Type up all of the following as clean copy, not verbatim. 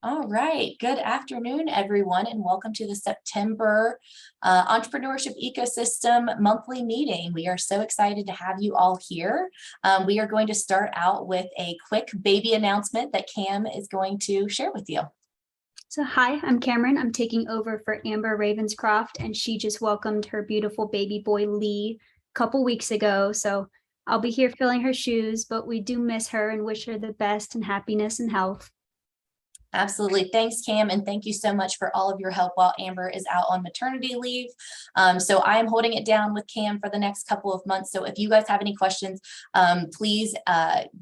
All right. Good afternoon, everyone, and welcome to the September Entrepreneurship Ecosystem monthly meeting. We are so excited to have you all here. We are going to start out with a quick baby announcement that Cam is going to share with you. So hi, I'm Cameron. I'm taking over for Amber Ravenscroft, and she just welcomed her beautiful baby boy Lee a couple weeks ago. So I'll be here filling her shoes, but we do miss her and wish her the best and happiness and health. Absolutely. Thanks, Cam. And thank you so much for all of your help while Amber is out on maternity leave. So I am holding it down with Cam for the next couple of months. So if you guys have any questions, please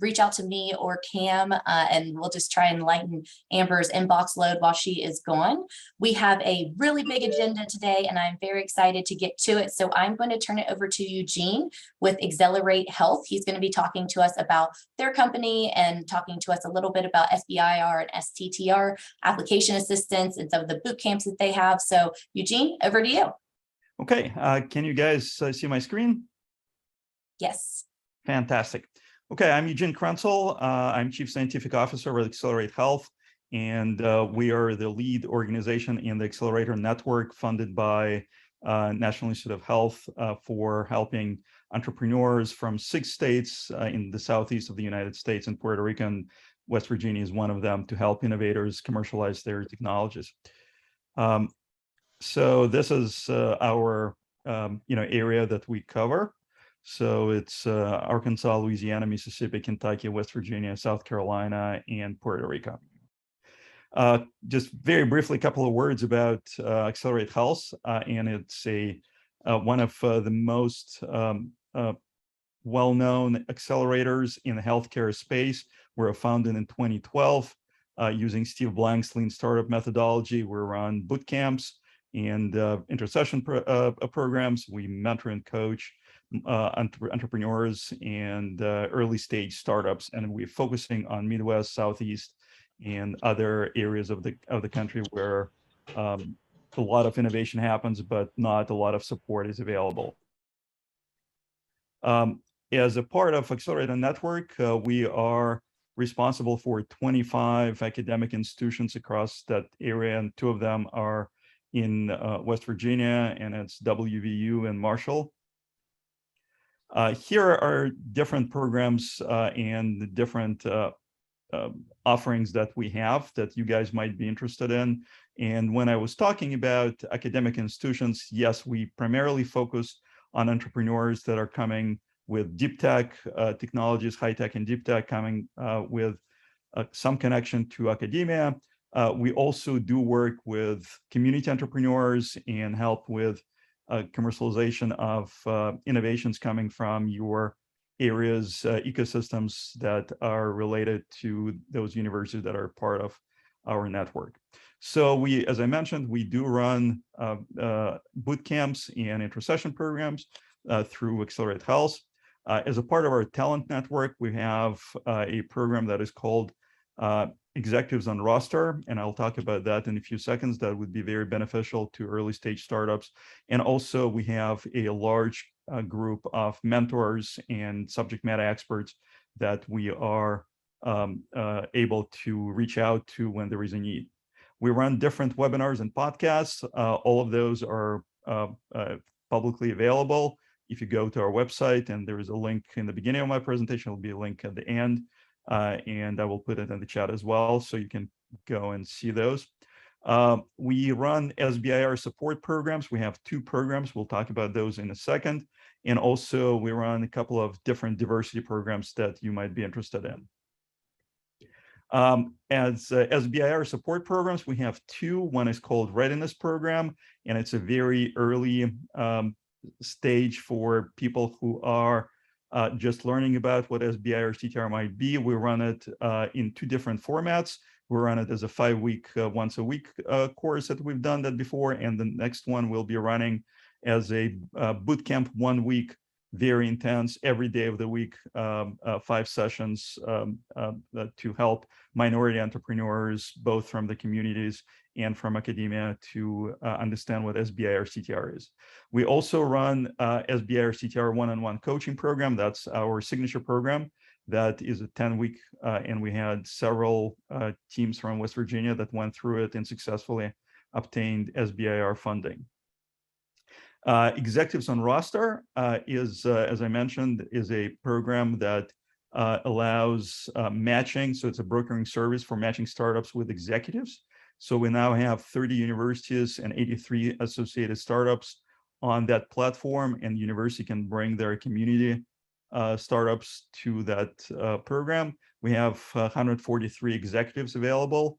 reach out to me or Cam, and we'll just try and lighten Amber's inbox load while she is gone. We have a really big agenda today, and I'm very excited to get to it. So I'm going to turn it over to Eugene with XLerate Health. He's going to be talking to us about their company and talking to us a little bit about SBIR and STTR application assistance and some of the boot camps that they have. So Eugene, over to you. Okay, can you guys see my screen? Yes. Fantastic. Okay, I'm Eugene Krenzel. I'm Chief Scientific Officer with XLerate Health, and we are the lead organization in the Accelerator Network funded by National Institute of Health for helping entrepreneurs from 6 states in the southeast of the United States, and Puerto Rico and West Virginia is one of them, to help innovators commercialize their technologies. So this is our area that we cover. So it's Arkansas, Louisiana, Mississippi, Kentucky, West Virginia, South Carolina, and Puerto Rico. Just very briefly, a couple of words about XLerate Health, and it's one of the most well-known accelerators in the healthcare space. We're founded in 2012 using Steve Blank's lean startup methodology. We run boot camps and intercession programs. We mentor and coach entrepreneurs and early stage startups, and we're focusing on Midwest, Southeast, and other areas of the country where a lot of innovation happens, but not a lot of support is available. As a part of Accelerator Network, we are responsible for 25 academic institutions across that area, and 2 of them are in West Virginia, and it's WVU and Marshall. Here are different programs and the different offerings that we have that you guys might be interested in. And when I was talking about academic institutions, yes, we primarily focus on entrepreneurs that are coming with deep tech technologies, high tech and deep tech, coming with some connection to academia. We also do work with community entrepreneurs and help with commercialization of innovations coming from your areas, ecosystems that are related to those universities that are part of our network. So we, as I mentioned, we do run boot camps and intercession programs through XLerate Health. As a part of our talent network, we have a program that is called Executives on Roster, and I'll talk about that in a few seconds. That would be very beneficial to early stage startups. And also we have a large group of mentors and subject matter experts that we are able to reach out to when there is a need. We run different webinars and podcasts. All of those are publicly available. If you go to our website, and there is a link in the beginning of my presentation, there'll be a link at the end, and I will put it in the chat as well, so you can go and see those. We run SBIR support programs. We have 2 programs. We'll talk about those in a second. And also we run a couple of different diversity programs that you might be interested in. As SBIR support programs, we have 2. One is called Readiness Program, and it's a very early stage for people who are just learning about what SBIR STTR might be. We run it in 2 different formats. We run it as a 5-week, once a week course that we've done that before, and the next one we'll be running as a boot camp, 1 week, very intense, every day of the week, 5 sessions to help minority entrepreneurs, both from the communities and from academia, to understand what SBIR STTR is. We also run SBIR STTR one-on-one coaching program. That's our signature program that is a 10-week, and we had several teams from West Virginia that went through it and successfully obtained SBIR funding. Executives on Roster is, as I mentioned, is a program that allows matching. So it's a brokering service for matching startups with executives. So we now have 30 universities and 83 associated startups on that platform, and the university can bring their community startups to that program. We have 143 executives available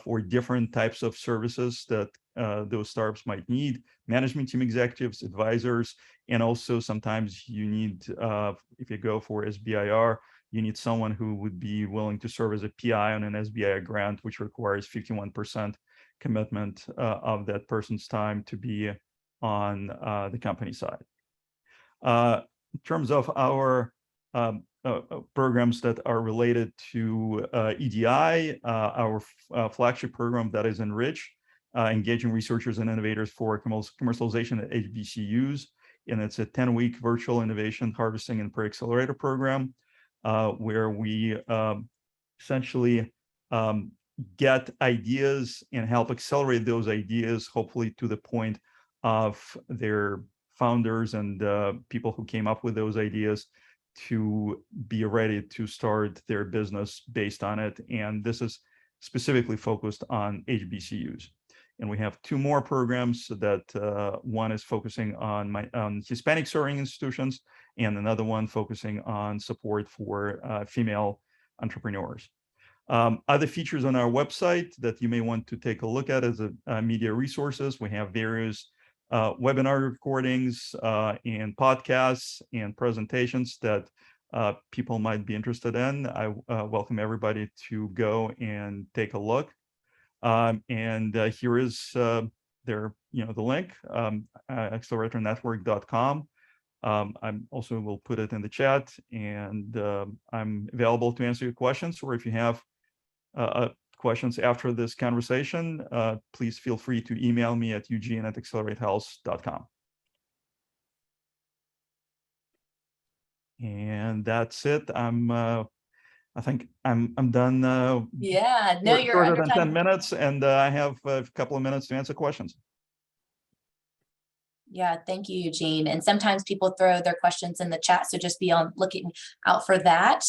for different types of services that those startups might need: management team executives, advisors, and also sometimes you need, if you go for SBIR, you need someone who would be willing to serve as a PI on an SBIR grant, which requires 51% commitment of that person's time to be on the company side. In terms of our programs that are related to EDI, our flagship program that is Enrich, engaging researchers and innovators for commercialization at HBCUs, and it's a 10-week virtual innovation harvesting and pre-accelerator program where we essentially get ideas and help accelerate those ideas, hopefully to the point of their founders and people who came up with those ideas to be ready to start their business based on it. And this is specifically focused on HBCUs. And we have two more programs that one is focusing on Hispanic serving institutions, and another one focusing on support for female entrepreneurs. Other features on our website that you may want to take a look at as media resources: we have various webinar recordings and podcasts and presentations that people might be interested in. I welcome everybody to go and take a look. And here is the link, XLerateNetwork.com. I also will put it in the chat, and I'm available to answer your questions, or if you have questions after this conversation, please feel free to email me at eugene@XLerateHealth.com. And that's it. I think I'm done. Yeah, no, you're shorter under than time. 10 minutes, and I have a couple of minutes to answer questions. Yeah, thank you, Eugene. And sometimes people throw their questions in the chat, so just be on looking out for that.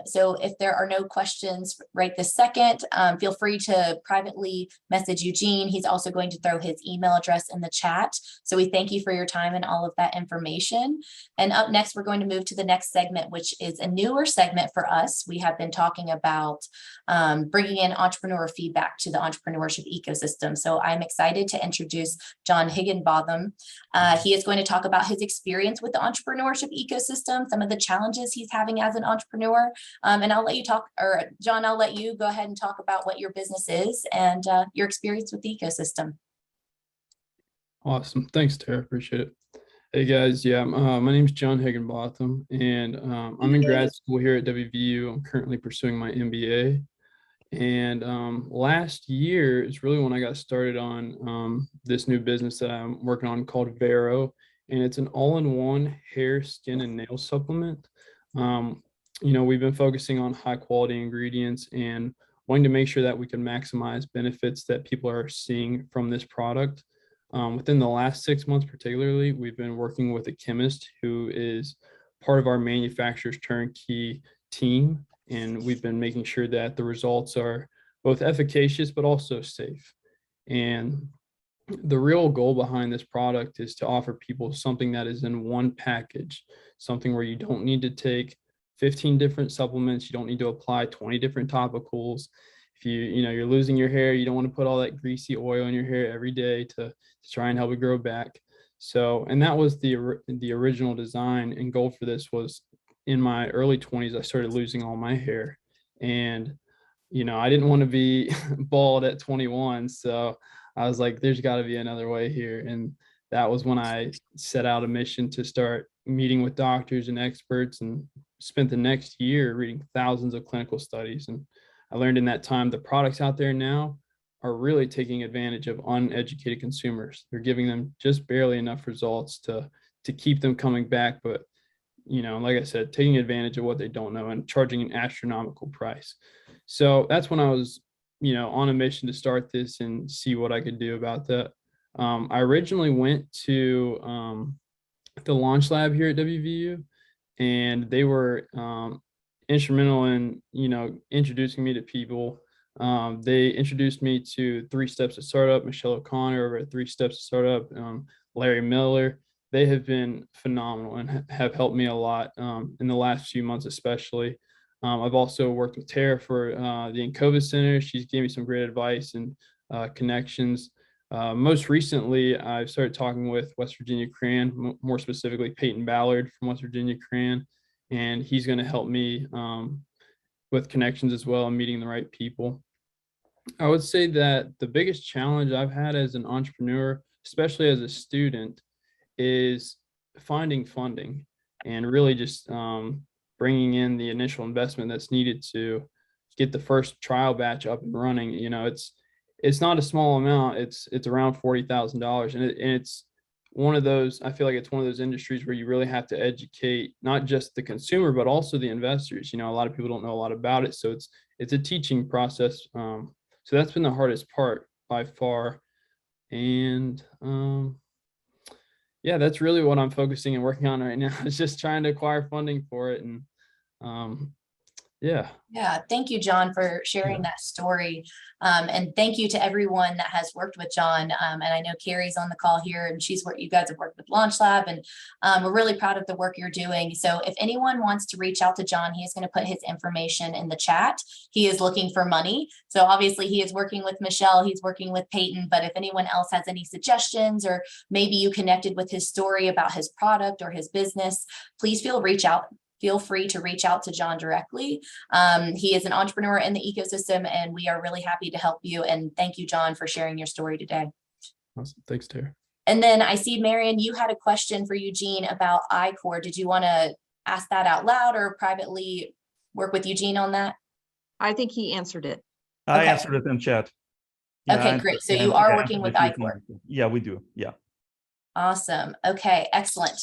So if there are no questions right this second, feel free to privately message Eugene. He's also going to throw his email address in the chat. So we thank you for your time and all of that information. And up next, we're going to move to the next segment, which is a newer segment for us. We have been talking about bringing in entrepreneur feedback to the entrepreneurship ecosystem. So I'm excited to introduce John Higginbotham. He is going to talk about his experience with the entrepreneurship ecosystem, some of the challenges he's having as an entrepreneur. And I'll let you talk, or John, I'll let you go ahead and talk about what your business is and your experience with the ecosystem. Awesome. Thanks, Tara. Appreciate it. Hey guys. Yeah, my name is John Higginbotham, and I'm in grad school here at WVU. I'm currently pursuing my MBA. And last year is really when I got started on this new business that I'm working on called Vairoh. And it's an all-in-one hair, skin, and nail supplement. We've been focusing on high quality ingredients and wanting to make sure that we can maximize benefits that people are seeing from this product. Within the last 6 months, particularly, we've been working with a chemist who is part of our manufacturer's turnkey team. And we've been making sure that the results are both efficacious, but also safe. And the real goal behind this product is to offer people something that is in one package, something where you don't need to take 15 different supplements. You don't need to apply 20 different topicals. If you're losing your hair, you don't want to put all that greasy oil in your hair every day to try and help it grow back. So, and that was the original design and goal for this. Was in my early 20s, I started losing all my hair, and I didn't want to be bald at 21. So I was like, there's got to be another way here. And that was when I set out a mission to start meeting with doctors and experts, and spent the next year reading thousands of clinical studies. And I learned in that time the products out there now are really taking advantage of uneducated consumers. They're giving them just barely enough results to keep them coming back. But like I said, taking advantage of what they don't know and charging an astronomical price. So that's when I was, on a mission to start this and see what I could do about that. I originally went to the launch lab here at WVU, and they were instrumental in, introducing me to people. They introduced me to 3 Steps to Startup, Michelle O'Connor over at 3 Steps to Startup, Larry Miller. They have been phenomenal and have helped me a lot in the last few months, especially. I've also worked with Tara for the Encova Center. She's gave me some great advice and connections. Most recently, I've started talking with West Virginia CRAN, more specifically Peyton Ballard from West Virginia CRAN, and he's going to help me with connections as well and meeting the right people. I would say that the biggest challenge I've had as an entrepreneur, especially as a student, is finding funding and really just bringing in the initial investment that's needed to get the first trial batch up and running. It's not a small amount. It's around $40,000, and it's one of those. I feel like it's one of those industries where you really have to educate not just the consumer but also the investors. A lot of people don't know a lot about it, so it's a teaching process. So that's been the hardest part by far, and yeah, that's really what I'm focusing and working on right now. It's just trying to acquire funding for it, and yeah. Yeah, thank you, John, for sharing that story. And thank you to everyone that has worked with John. And I know Carrie's on the call here, and you guys have worked with Launch Lab, and we're really proud of the work you're doing. So if anyone wants to reach out to John, he is going to put his information in the chat. He is looking for money. So obviously he is working with Michelle, he's working with Peyton, but if anyone else has any suggestions, or maybe you connected with his story about his product or his business, please feel free to reach out to John directly. He is an entrepreneur in the ecosystem, and we are really happy to help you. And thank you, John, for sharing your story today. Awesome. Thanks, Tara. And then I see, Marion, you had a question for Eugene about I-Core. Did you want to ask that out loud or privately work with Eugene on that? I think he answered it. I Okay. answered it in chat. Okay, great. So you are working with I-Core. Yeah, we do. Yeah. Awesome. Okay, excellent.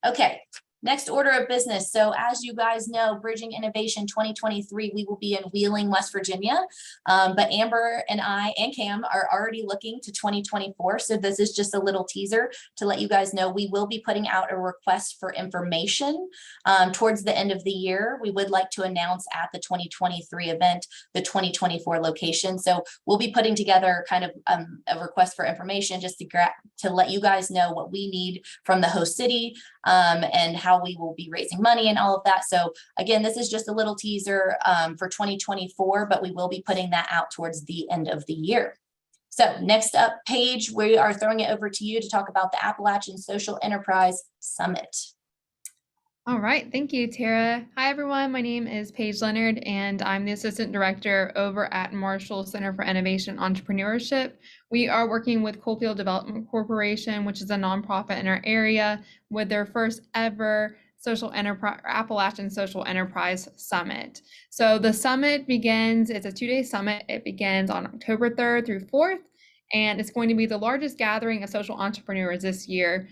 Okay. Next order of business. So as you guys know, Bridging Innovation 2023, we will be in Wheeling, West Virginia. But Amber and I and Cam are already looking to 2024. So this is just a little teaser to let you guys know we will be putting out a request for information towards the end of the year. We would like to announce at the 2023 event, the 2024 location. So we'll be putting together kind of a request for information just to let you guys know what we need from the host city and how we will be raising money and all of that. So again, this is just a little teaser for 2024, but we will be putting that out towards the end of the year. So next up, Paige, we are throwing it over to you to talk about the Appalachian Social Enterprise Summit. All right, thank you, Tara. Hi, everyone. My name is Paige Leonard, and I'm the Assistant Director over at Marshall Center for Innovation and Entrepreneurship. We are working with Coalfield Development Corporation, which is a nonprofit in our area, with their first ever social enterprise, Appalachian Social Enterprise Summit. So the summit begins, it's a 2-day summit. It begins on October 3rd through 4th, and it's going to be the largest gathering of social entrepreneurs this year.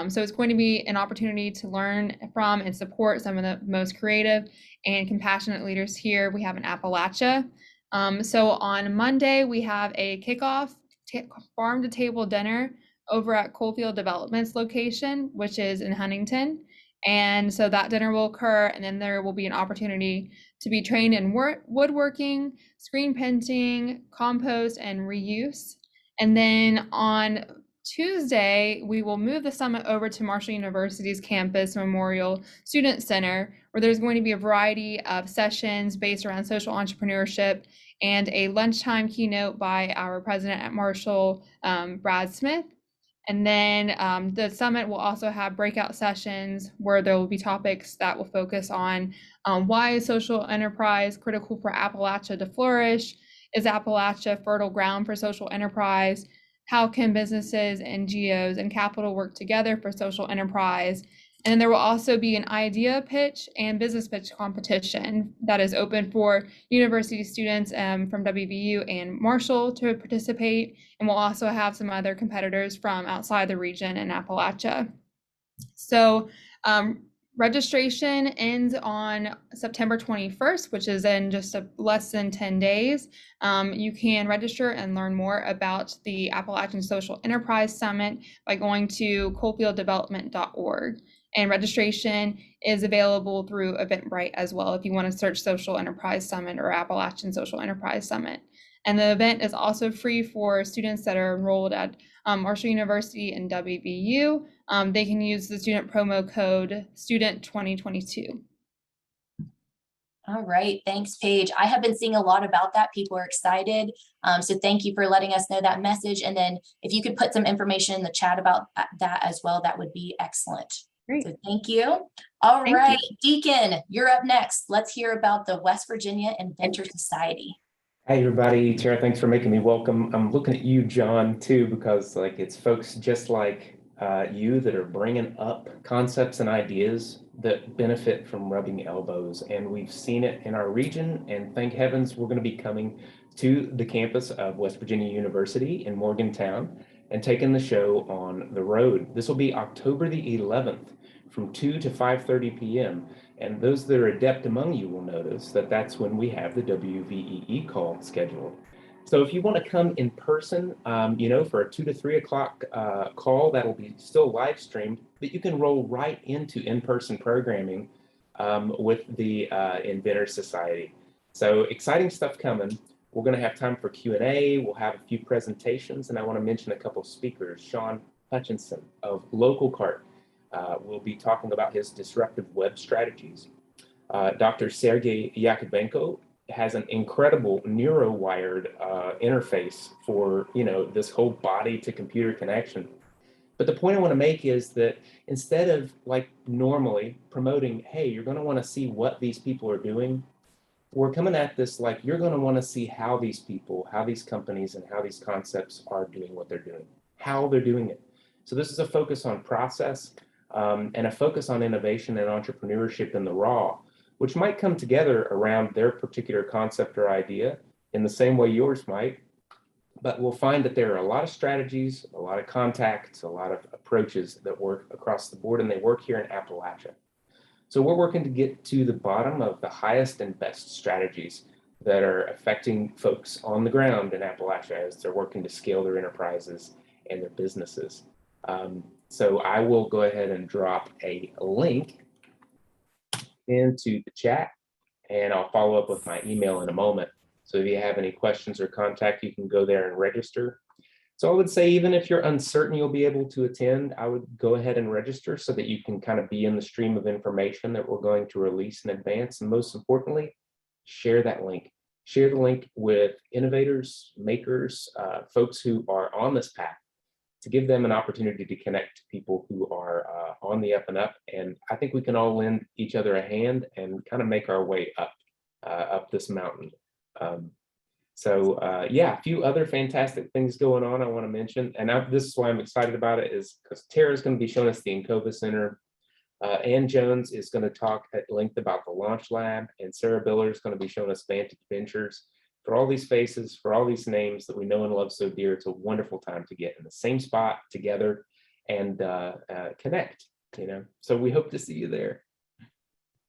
So it's going to be an opportunity to learn from and support some of the most creative and compassionate leaders here we have in Appalachia. So on Monday, we have a kickoff farm to table dinner over at Coalfield Development's location, which is in Huntington. And so that dinner will occur, and then there will be an opportunity to be trained in woodworking, screen printing, compost, and reuse. And then on Tuesday, we will move the summit over to Marshall University's campus Memorial Student Center, where there's going to be a variety of sessions based around social entrepreneurship and a lunchtime keynote by our president at Marshall, Brad Smith. And then the summit will also have breakout sessions where there will be topics that will focus on why is social enterprise critical for Appalachia to flourish? Is Appalachia fertile ground for social enterprise? How can businesses, NGOs, and capital work together for social enterprise? And then there will also be an idea pitch and business pitch competition that is open for university students from WVU and Marshall to participate. And we'll also have some other competitors from outside the region in Appalachia. So Registration ends on September 21st, which is in just less than 10 days. You can register and learn more about the Appalachian Social Enterprise Summit by going to coalfielddevelopment.org. And registration is available through Eventbrite as well if you want to search Social Enterprise Summit or Appalachian Social Enterprise Summit. And the event is also free for students that are enrolled at Marshall University and WVU. They can use the student promo code STUDENT2022. All right, thanks, Paige. I have been seeing a lot about that. People are excited. So thank you for letting us know that message. And then if you could put some information in the chat about that as well, that would be excellent. Great. So thank you. All Thank right, Deacon, you're up next. Let's hear about the West Virginia Inventor Society. Hi, everybody. Tara, thanks for making me welcome. I'm looking at you, John, too, because it's folks just like you that are bringing up concepts and ideas that benefit from rubbing elbows. And we've seen it in our region, and thank heavens we're going to be coming to the campus of West Virginia University in Morgantown and taking the show on the road. This will be October the 11th from 2 to 5:30 p.m. And those that are adept among you will notice that that's when we have the WVEE call scheduled. So if you want to come in person, for a 2 to 3 o'clock call, that'll be still live streamed, but you can roll right into in-person programming with the Inventor Society. So exciting stuff coming. We're going to have time for Q&A. We'll have a few presentations, and I want to mention a couple of speakers. Sean Hutchinson of Local Cart will be talking about his disruptive web strategies. Dr. Sergey Yakovenko has an incredible neurowired interface for this whole body to computer connection. But the point I want to make is that instead of like normally promoting, hey, you're going to want to see what these people are doing, we're coming at this like you're going to want to see how these people, how these companies, and how these concepts are doing what they're doing, how they're doing it. So this is a focus on process and a focus on innovation and entrepreneurship in the raw, which might come together around their particular concept or idea in the same way yours might. But we'll find that there are a lot of strategies, a lot of contacts, a lot of approaches that work across the board, and they work here in Appalachia. So we're working to get to the bottom of the highest and best strategies that are affecting folks on the ground in Appalachia as they're working to scale their enterprises and their businesses. So I will go ahead and drop a link into the chat, and I'll follow up with my email in a moment. So if you have any questions or contact, you can go there and register. So I would say, even if you're uncertain you'll be able to attend, I would go ahead and register so that you can kind of be in the stream of information that we're going to release in advance. And most importantly, share that link. Share the link with innovators, makers, folks who are on this path, to give them an opportunity to connect to people who are on the up and up. And I think we can all lend each other a hand and kind of make our way up this mountain. Yeah, a few other fantastic things going on I want to mention. And this is why I'm excited about it, is because Tara's going to be showing us the Encova Center. Ann Jones is going to talk at length about the Launch Lab, and Sarah Biller is going to be showing us Vantage Ventures. For all these faces, for all these names that we know and love so dear, it's a wonderful time to get in the same spot together and connect, So we hope to see you there.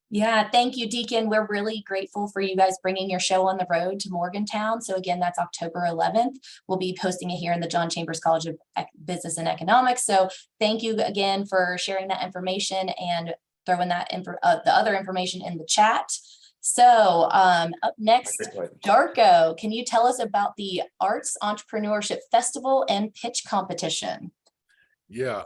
Yeah, thank you, Deacon. We're really grateful for you guys bringing your show on the road to Morgantown. So again, that's October 11th. We'll be posting it here in the John Chambers College of Business and Economics. So thank you again for sharing that information and throwing that the other information in the chat. So up next, Darko, can you tell us about the Arts Entrepreneurship Festival and Pitch Competition? Yeah,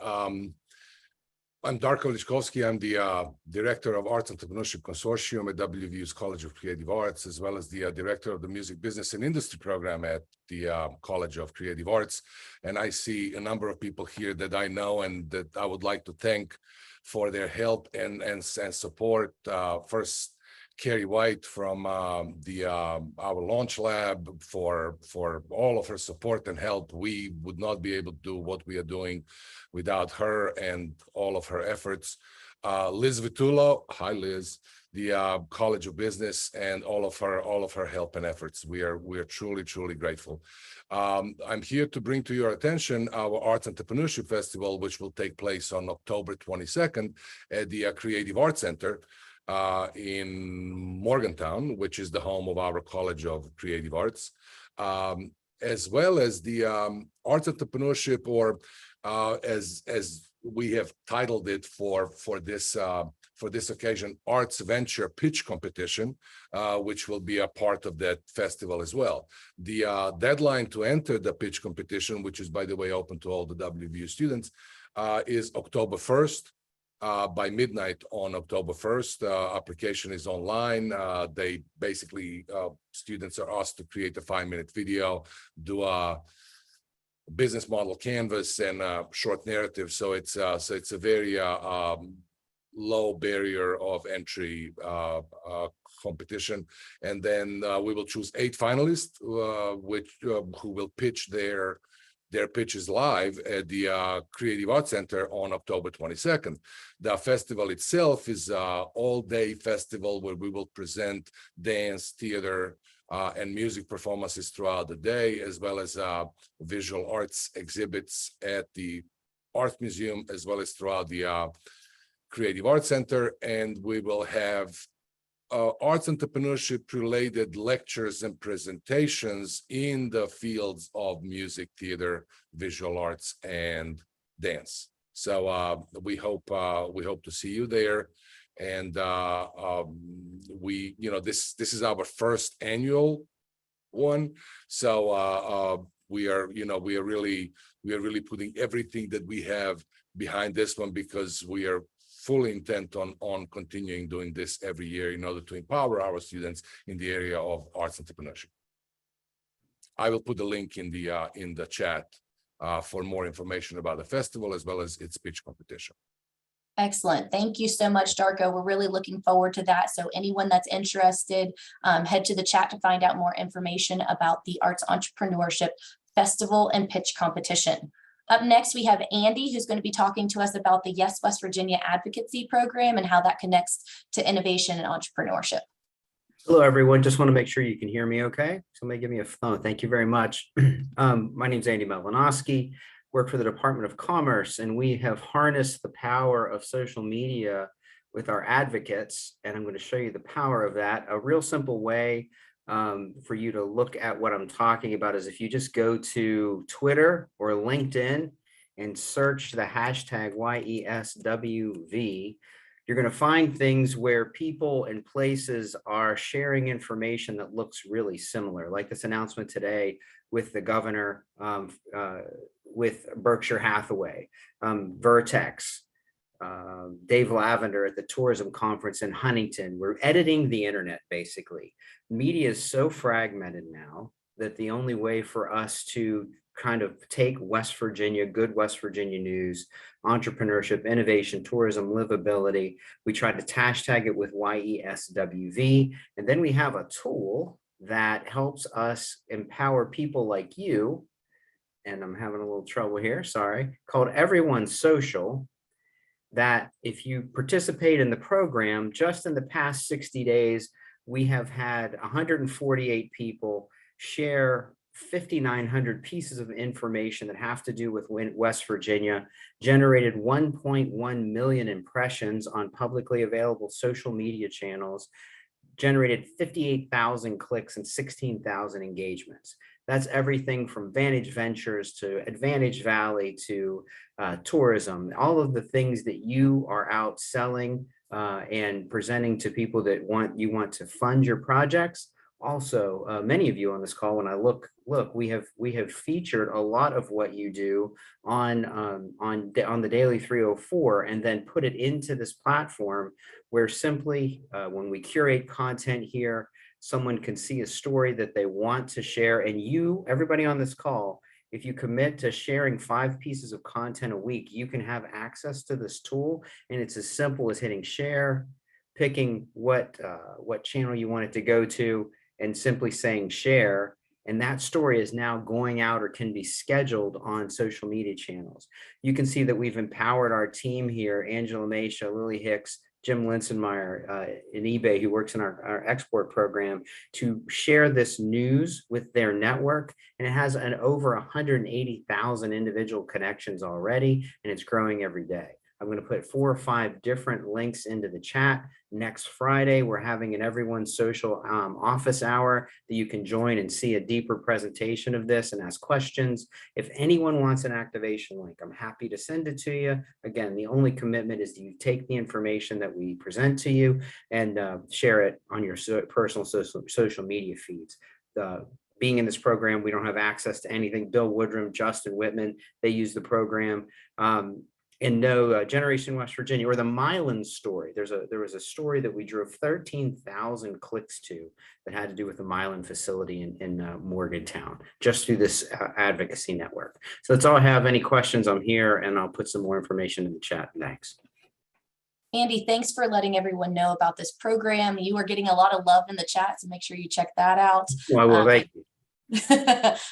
I'm Darko Liszkowski. I'm the Director of Arts Entrepreneurship Consortium at WVU's College of Creative Arts, as well as the Director of the Music Business and Industry Program at the College of Creative Arts. And I see a number of people here that I know and that I would like to thank for their help and support. First, Carrie White from our launch lab for all of her support and help. We would not be able to do what we are doing without her and all of her efforts. Liz Vitullo, hi Liz, the College of Business, and all of her help and efforts. We are truly grateful. I'm here to bring to your attention our Arts Entrepreneurship Festival, which will take place on October 22nd at the Creative Arts Center in Morgantown, which is the home of our College of Creative Arts, as well as the Arts Entrepreneurship, or as we have titled it for this occasion, Arts Venture Pitch Competition, which will be a part of that festival as well. The deadline to enter the pitch competition, which is, by the way, open to all the WVU students, is October 1st. By midnight on October 1st, application is online. They basically, students are asked to create a 5-minute video, do a business model canvas and a short narrative. So it's a very low barrier of entry competition. And then we will choose 8 finalists, who will pitch their pitches live at the Creative Arts Center on October 22nd. The festival itself is an all-day festival where we will present dance, theater, and music performances throughout the day, as well as visual arts exhibits at the Art Museum, as well as throughout the Creative Arts Center. And we will have arts entrepreneurship related lectures and presentations in the fields of music, theater, visual arts, and dance. So we hope to see you there. And this is our first annual one. So we are really putting everything that we have behind this one, because we are fully intent on continuing doing this every year in order to empower our students in the area of arts entrepreneurship. I will put the link in the chat for more information about the festival, as well as its pitch competition. Excellent. Thank you so much, Darko. We're really looking forward to that. So anyone that's interested, head to the chat to find out more information about the Arts Entrepreneurship Festival and Pitch Competition. Up next, we have Andy, who's going to be talking to us about the Yes West Virginia Advocacy Program and how that connects to innovation and entrepreneurship. Hello, everyone. Just want to make sure you can hear me okay. Somebody give me a phone. Thank you very much. My name is Andy Malinoski, work for the Department of Commerce, and we have harnessed the power of social media with our advocates, and I'm going to show you the power of that. A real simple way for you to look at what I'm talking about is if you just go to Twitter or LinkedIn and search the hashtag YESWV, you're going to find things where people and places are sharing information that looks really similar, like this announcement today with the governor, with Berkshire Hathaway, Vertex, Dave Lavender at the tourism conference in Huntington. We're editing the internet, basically. Media is so fragmented now that the only way for us to kind of take West Virginia, good West Virginia news, entrepreneurship, innovation, tourism, livability, we try to hashtag it with YESWV, and then we have a tool that helps us empower people like you, and I'm having a little trouble here, sorry, called Everyone Social, that if you participate in the program, just in the past 60 days, we have had 148 people share 5,900 pieces of information that have to do with West Virginia, generated 1.1 million impressions on publicly available social media channels, generated 58,000 clicks and 16,000 engagements. That's everything from Vantage Ventures to Advantage Valley to tourism, all of the things that you are out selling and presenting to people that you want to fund your projects. Also, many of you on this call, when I look, we have featured a lot of what you do on the Daily 304, and then put it into this platform where simply when we curate content here, someone can see a story that they want to share, and you, everybody on this call, if you commit to sharing 5 pieces of content a week, you can have access to this tool, and it's as simple as hitting share, picking what channel you want it to go to, and simply saying share, and that story is now going out or can be scheduled on social media channels. You can see that we've empowered our team here, Angela Mesha, Lily Hicks, Jim Linsenmeyer in eBay, who works in our export program, to share this news with their network. And it has over 180,000 individual connections already, and it's growing every day. I'm going to put 4 or 5 different links into the chat. Next Friday, we're having an Everyone's Social office hour that you can join and see a deeper presentation of this and ask questions. If anyone wants an activation link, I'm happy to send it to you. Again, the only commitment is that you take the information that we present to you and share it on your personal social media feeds. Being in this program, we don't have access to anything. Bill Woodrum, Justin Whitman, they use the program. And no, Generation West Virginia, or the Milan story. There was a story that we drove 13,000 clicks to that had to do with the Milan facility in Morgantown, just through this advocacy network. So that's all I have. Any questions, I'm here, and I'll put some more information in the chat. Thanks. Andy, thanks for letting everyone know about this program. You are getting a lot of love in the chat, so make sure you check that out. Well, thank you.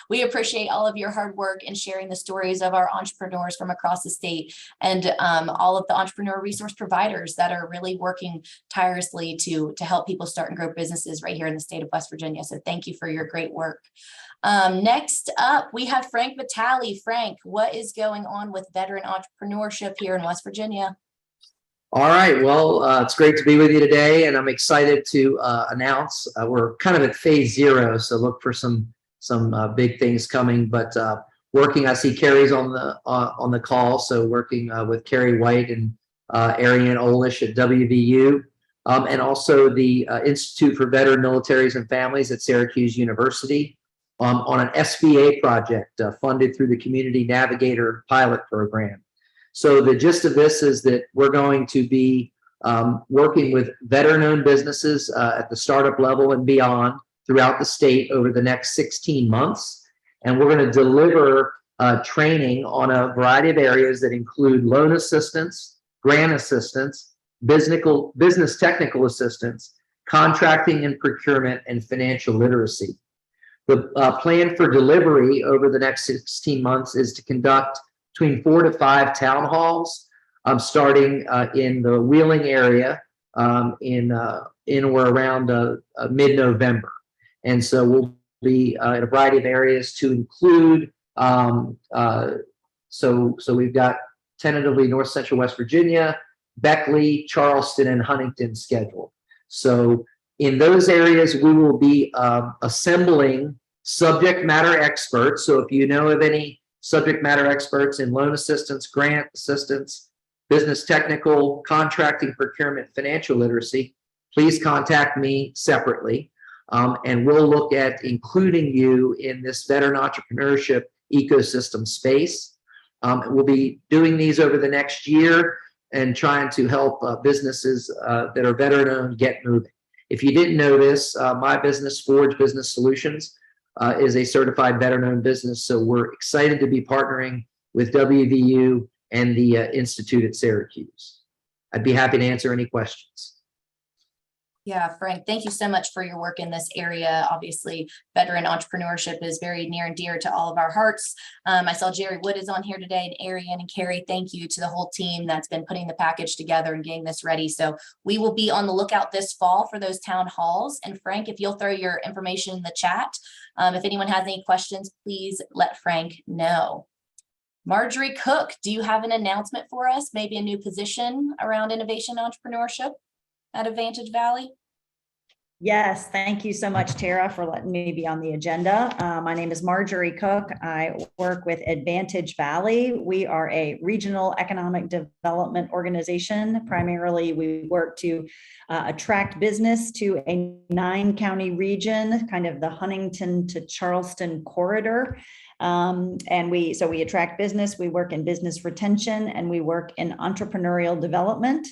We appreciate all of your hard work in sharing the stories of our entrepreneurs from across the state and all of the entrepreneur resource providers that are really working tirelessly to help people start and grow businesses right here in the state of West Virginia. So thank you for your great work. Next up, we have Frank Vitale. Frank, what is going on with veteran entrepreneurship here in West Virginia? All right, well, it's great to be with you today, and I'm excited to announce we're kind of at phase 0, so look for some big things coming. But working, I see Carrie's on the call, so working with Carrie White and Ariane Olish at WVU, and also the Institute for Veteran Militaries and Families at Syracuse University on an SBA project funded through the Community Navigator Pilot Program. So the gist of this is that we're going to be working with veteran-owned businesses at the startup level and beyond throughout the state over the next 16 months. And we're going to deliver training on a variety of areas that include loan assistance, grant assistance, business technical assistance, contracting and procurement, and financial literacy. The plan for delivery over the next 16 months is to conduct between 4 to 5 town halls, starting in the Wheeling area in or around mid-November. And so we'll be in a variety of areas to include, so we've got tentatively North Central West Virginia, Beckley, Charleston, and Huntington scheduled. So in those areas, we will be assembling subject matter experts. So if you know of any subject matter experts in loan assistance, grant assistance, business technical, contracting, procurement, financial literacy, please contact me separately. And we'll look at including you in this veteran entrepreneurship ecosystem space. We'll be doing these over the next year and trying to help businesses that are veteran-owned get moving. If you didn't know this, my business, Forge Business Solutions, is a certified veteran-owned business. So we're excited to be partnering with WVU and the Institute at Syracuse. I'd be happy to answer any questions. Yeah, Frank, thank you so much for your work in this area. Obviously, veteran entrepreneurship is very near and dear to all of our hearts. I saw Jerry Wood is on here today, and Ariane and Carrie, thank you to the whole team that's been putting the package together and getting this ready. So we will be on the lookout this fall for those town halls. And Frank, if you'll throw your information in the chat, if anyone has any questions, please let Frank know. Marjorie Cook, do you have an announcement for us? Maybe a new position around innovation entrepreneurship at Advantage Valley? Yes, thank you so much, Tara, for letting me be on the agenda. My name is Marjorie Cook. I work with Advantage Valley. We are a regional economic development organization. Primarily, we work to attract business to a 9-county region, kind of the Huntington to Charleston corridor. And we attract business, we work in business retention, and we work in entrepreneurial development.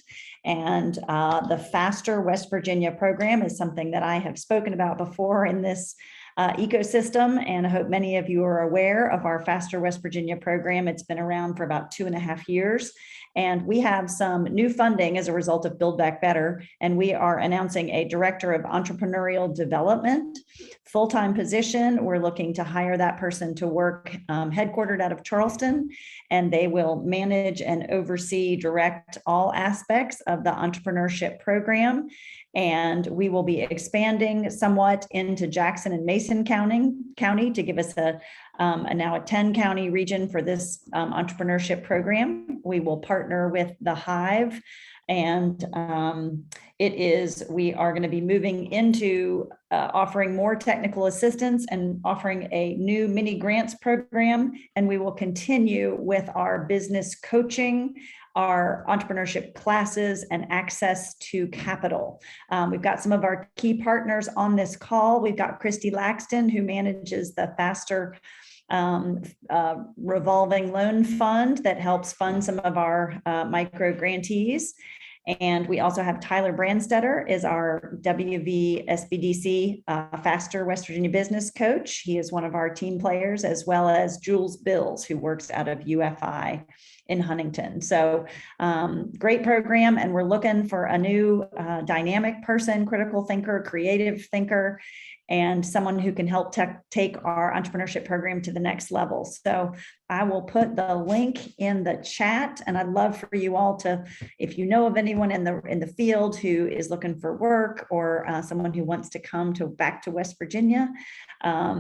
And the Faster West Virginia program is something that I have spoken about before in this ecosystem. And I hope many of you are aware of our Faster West Virginia program. It's been around for about 2.5 years. And we have some new funding as a result of Build Back Better. And we are announcing a Director of Entrepreneurial Development, full-time position. We're looking to hire that person to work headquartered out of Charleston, and they will manage and oversee, direct all aspects of the entrepreneurship program. And we will be expanding somewhat into Jackson and Mason County to give us now a 10-county region for this entrepreneurship program. We will partner with the Hive, and we are going to be moving into offering more technical assistance and offering a new mini grants program. And we will continue with our business coaching, our entrepreneurship classes, and access to capital. We've got some of our key partners on this call. We've got Christy Laxton, who manages the Faster revolving loan fund that helps fund some of our micro grantees. And we also have Tyler Brandstetter is our WV SBDC Faster West Virginia business coach. He is one of our team players, as well as Jules Bills, who works out of UFI in Huntington. So great program. And we're looking for a new dynamic person, critical thinker, creative thinker, and someone who can help take our entrepreneurship program to the next level. So I will put the link in the chat, and I'd love for you all to, if you know of anyone in the field who is looking for work, or someone who wants to come back to West Virginia,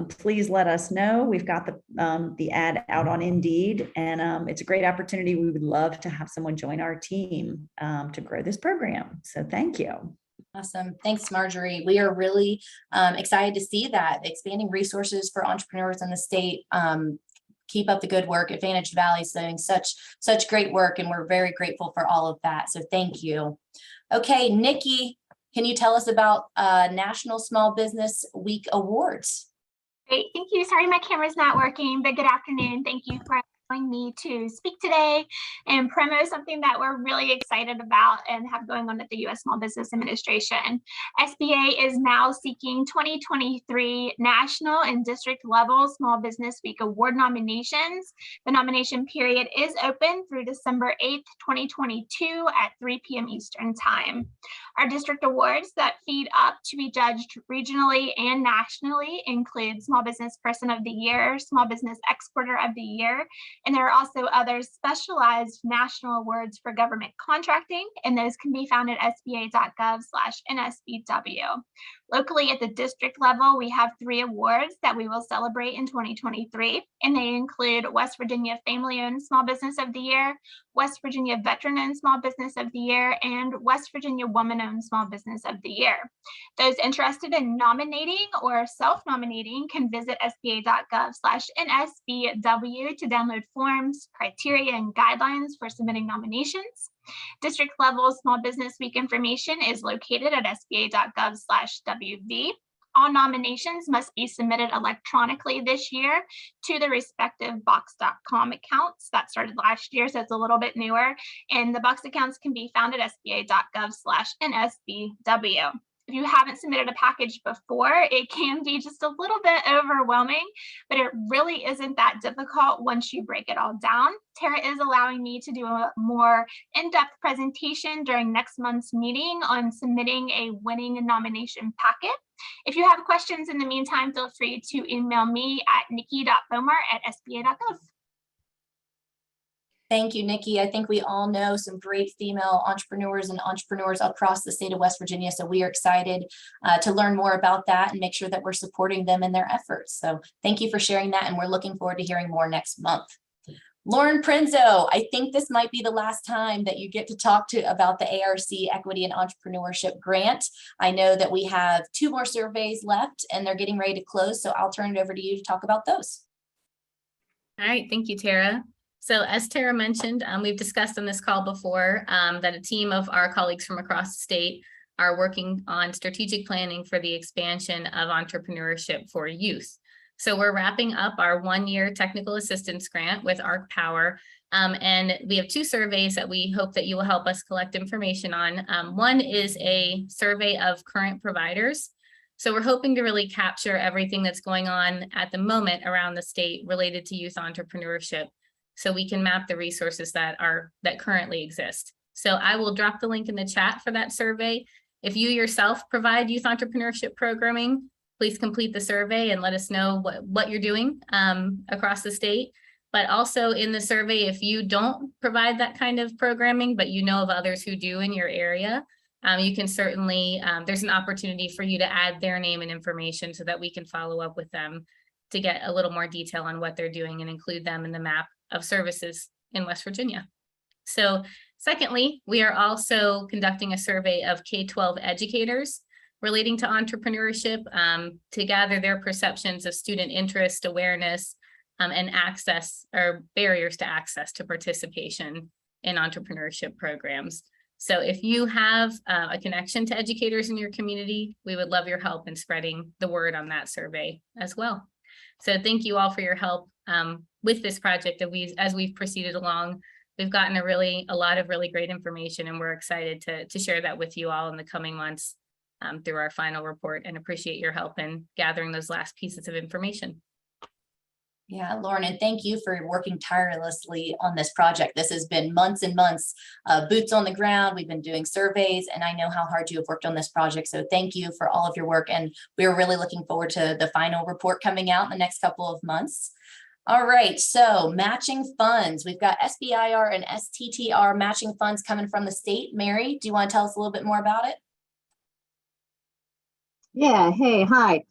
please let us know. We've got the ad out on Indeed, and it's a great opportunity. We would love to have someone join our team to grow this program. So thank you. Awesome. Thanks, Marjorie. We are really excited to see that expanding resources for entrepreneurs in the state. Keep up the good work. Advantage Valley is doing such great work, and we're very grateful for all of that. So thank you. Okay, Nikki, can you tell us about National Small Business Week Awards? Great, thank you. Sorry, my camera's not working, but good afternoon. Thank you for allowing me to speak today and promote something that we're really excited about and have going on at the U.S. Small Business Administration. SBA is now seeking 2023 national and district level Small Business Week Award nominations. The nomination period is open through December 8th, 2022 at 3 p.m. Eastern Time. Our district awards that feed up to be judged regionally and nationally include Small Business Person of the Year, Small Business Exporter of the Year, and there are also other specialized national awards for government contracting, and those can be found at sba.gov/NSBW. Locally at the district level, we have 3 awards that we will celebrate in 2023, and they include West Virginia Family-Owned Small Business of the Year, West Virginia Veteran-Owned Small Business of the Year, and West Virginia Woman-Owned Small Business of the Year. Those interested in nominating or self-nominating can visit sba.gov/NSBW to download forms, criteria, and guidelines for submitting nominations. District level Small Business Week information is located at sba.gov/WV. All nominations must be submitted electronically this year to the respective box.com accounts. That started last year, so it's a little bit newer. And the box accounts can be found at sba.gov/NSBW. If you haven't submitted a package before, it can be just a little bit overwhelming, but it really isn't that difficult once you break it all down. Tara is allowing me to do a more in-depth presentation during next month's meeting on submitting a winning nomination packet. If you have questions in the meantime, feel free to email me at nikki.bomar@sba.gov. Thank you, Nikki. I think we all know some great female entrepreneurs and entrepreneurs across the state of West Virginia. So we are excited to learn more about that and make sure that we're supporting them in their efforts. So thank you for sharing that. And we're looking forward to hearing more next month. Lauren Prinzo, I think this might be the last time that you get to talk about the ARC Equity and Entrepreneurship Grant. I know that we have 2 more surveys left and they're getting ready to close. So I'll turn it over to you to talk about those. All right, thank you, Tara. So as Tara mentioned, we've discussed on this call before that a team of our colleagues from across the state are working on strategic planning for the expansion of entrepreneurship for youth. So we're wrapping up our 1-year technical assistance grant with ARC Power. And we have 2 surveys that we hope that you will help us collect information on. One is a survey of current providers So we're hoping to really capture everything that's going on at the moment around the state related to youth entrepreneurship, so we can map the resources that currently exist. So I will drop the link in the chat for that survey. If you yourself provide youth entrepreneurship programming, please complete the survey and let us know what you're doing across the state. But also in the survey, if you don't provide that kind of programming, but you know of others who do in your area, you can certainly, there's an opportunity for you to add their name and information so that we can follow up with them to get a little more detail on what they're doing and include them in the map of services in West Virginia. So secondly, we are also conducting a survey of K-12 educators relating to entrepreneurship to gather their perceptions of student interest, awareness, and access, or barriers to access to participation in entrepreneurship programs. So if you have a connection to educators in your community, we would love your help in spreading the word on that survey as well. So thank you all for your help with this project as we've proceeded along. We've gotten a lot of really great information, and we're excited to share that with you all in the coming months through our final report, and appreciate your help in gathering those last pieces of information. Yeah, Lauren, and thank you for working tirelessly on this project. This has been months and months, boots on the ground. We've been doing surveys, and I know how hard you have worked on this project. So thank you for all of your work. And we're really looking forward to the final report coming out in the next couple of months. All right, so matching funds. We've got SBIR and STTR matching funds coming from the state. Mary, do you want to tell us a little bit more about it? Yeah, hey, hi.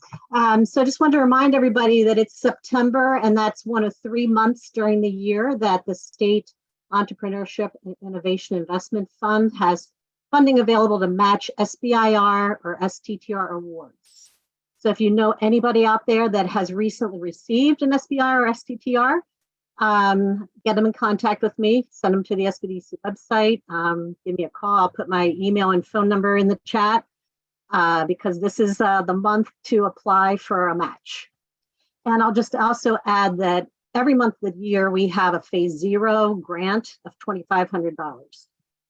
So I just want to remind everybody that it's September, and that's one of 3 months during the year that the State Entrepreneurship and Innovation Investment Fund has funding available to match SBIR or STTR awards. So if you know anybody out there that has recently received an SBIR or STTR, get them in contact with me, send them to the SBDC website, give me a call. I'll put my email and phone number in the chat. Because this is the month to apply for a match. And I'll just also add that every month of the year, we have a phase 0 grant of $2,500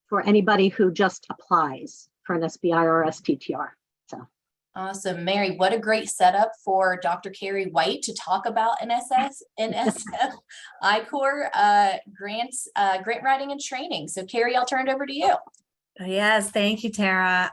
for anybody who just applies for an SBI or STTR. So awesome. Mary, what a great setup for Dr. Carrie White to talk about NSF I-Corps grants, grant writing and training. So Carrie, I'll turn it over to you. Yes, thank you, Tara.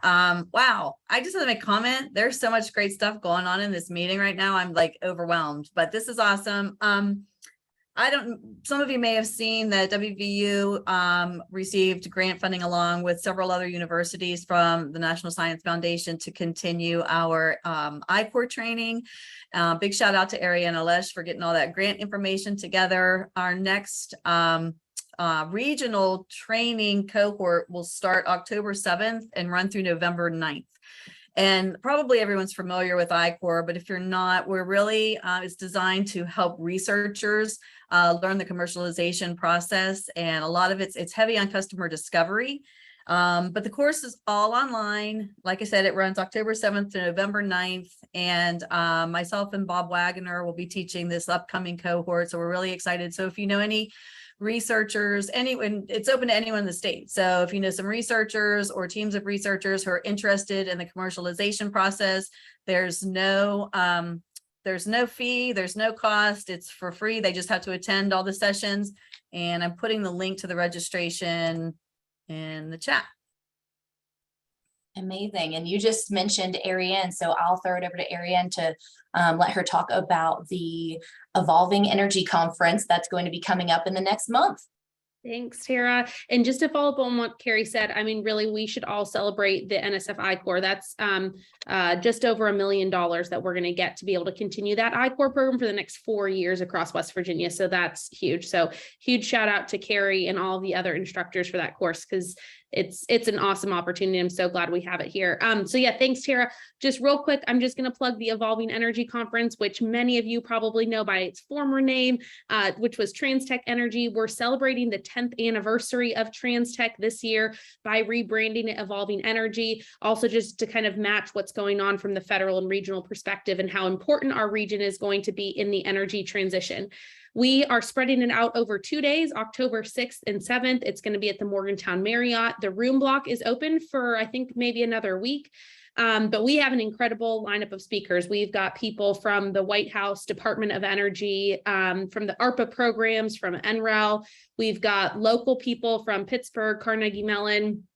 Wow, I just want to make a comment. There's so much great stuff going on in this meeting right now. I'm like overwhelmed, but this is awesome. Some of you may have seen that WVU received grant funding along with several other universities from the National Science Foundation to continue our I-Corps training. Big shout out to Ariana Lesh for getting all that grant information together. Our next regional training cohort will start October 7th and run through November 9th. And probably everyone's familiar with I-Corps, but if you're not, we're really, it's designed to help researchers learn the commercialization process. And a lot of it's heavy on customer discovery. But the course is all online. Like I said, it runs October 7th to November 9th. And myself and Bob Wagoner will be teaching this upcoming cohort. So we're really excited. So if you know any researchers, anyone, it's open to anyone in the state. So if you know some researchers or teams of researchers who are interested in the commercialization process, there's no fee, there's no cost, it's for free. They just have to attend all the sessions. And I'm putting the link to the registration in the chat. Amazing. And you just mentioned Ariane, so I'll throw it over to Ariane to let her talk about the Evolving Energy Conference that's going to be coming up in the next month. Thanks, Tara. And just to follow up on what Carrie said, I mean, really, we should all celebrate the NSF I-Corps. That's just over $1 million that we're going to get to be able to continue that I-Corps program for the next 4 years across West Virginia. So that's huge. So huge shout out to Carrie and all the other instructors for that course, because it's an awesome opportunity. I'm so glad we have it here. So yeah, thanks, Tara. Just real quick, I'm just going to plug the Evolving Energy Conference, which many of you probably know by its former name, which was TransTech Energy. We're celebrating the 10th anniversary of TransTech this year by rebranding it Evolving Energy. Also, just to kind of match what's going on from the federal and regional perspective and how important our region is going to be in the energy transition. We are spreading it out over 2 days, October 6th and 7th. It's going to be at the Morgantown Marriott. The room block is open for, I think, maybe another week. But we have an incredible lineup of speakers. We've got people from the White House Department of Energy, from the ARPA programs, from NREL. We've got local people from Pittsburgh, Carnegie Mellon,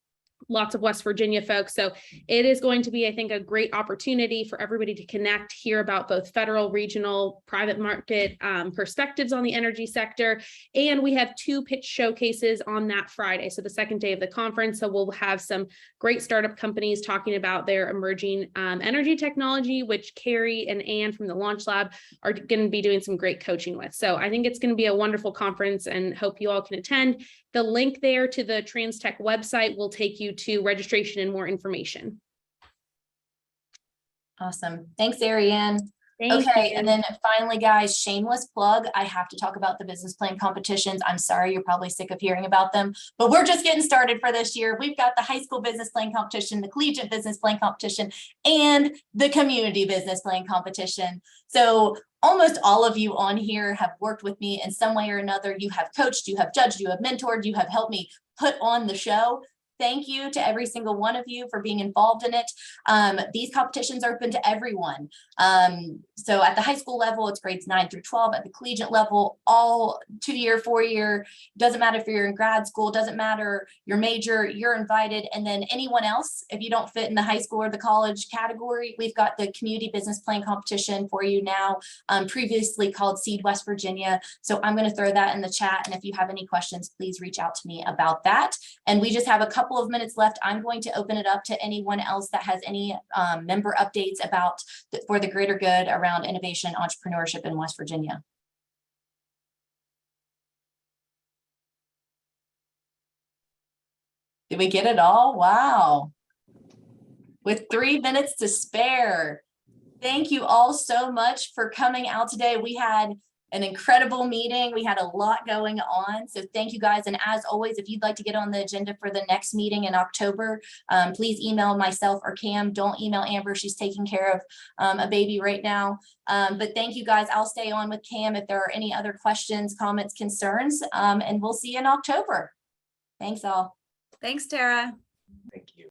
lots of West Virginia folks. So it is going to be, I think, a great opportunity for everybody to connect, hear about both federal, regional, private market perspectives on the energy sector. And we have 2 pitch showcases on that Friday, so the second day of the conference. So we'll have some great startup companies talking about their emerging energy technology, which Carrie and Anne from the Launch Lab are going to be doing some great coaching with. So I think it's going to be a wonderful conference and hope you all can attend. The link there to the TransTech website will take you to registration and more information. Awesome. Thanks, Ariane. Thank Okay, you. and then finally, guys, shameless plug. I have to talk about the business plan competitions. I'm sorry, you're probably sick of hearing about them, but we're just getting started for this year. We've got the high school business plan competition, the collegiate business plan competition, and the community business plan competition. So almost all of you on here have worked with me in some way or another. You have coached, you have judged, you have mentored, you have helped me put on the show. Thank you to every single one of you for being involved in it. These competitions are open to everyone. So at the high school level, it's grades 9 through 12. At the collegiate level, all 2-year, 4-year, doesn't matter if you're in grad school, doesn't matter your major, you're invited. And then anyone else, if you don't fit in the high school or the college category, we've got the community business plan competition for you now, previously called Seed West Virginia. So I'm going to throw that in the chat. And if you have any questions, please reach out to me about that. And we just have a couple of minutes left. I'm going to open it up to anyone else that has any member updates about for the greater good around innovation, entrepreneurship in West Virginia. Did we get it all? Wow. With 3 minutes to spare. Thank you all so much for coming out today. We had an incredible meeting. We had a lot going on. So thank you guys. And as always, if you'd like to get on the agenda for the next meeting in October, please email myself or Cam. Don't email Amber. She's taking care of a baby right now. But thank you guys. I'll stay on with Cam if there are any other questions, comments, concerns, and we'll see you in October. Thanks all. Thanks, Tara. Thank you.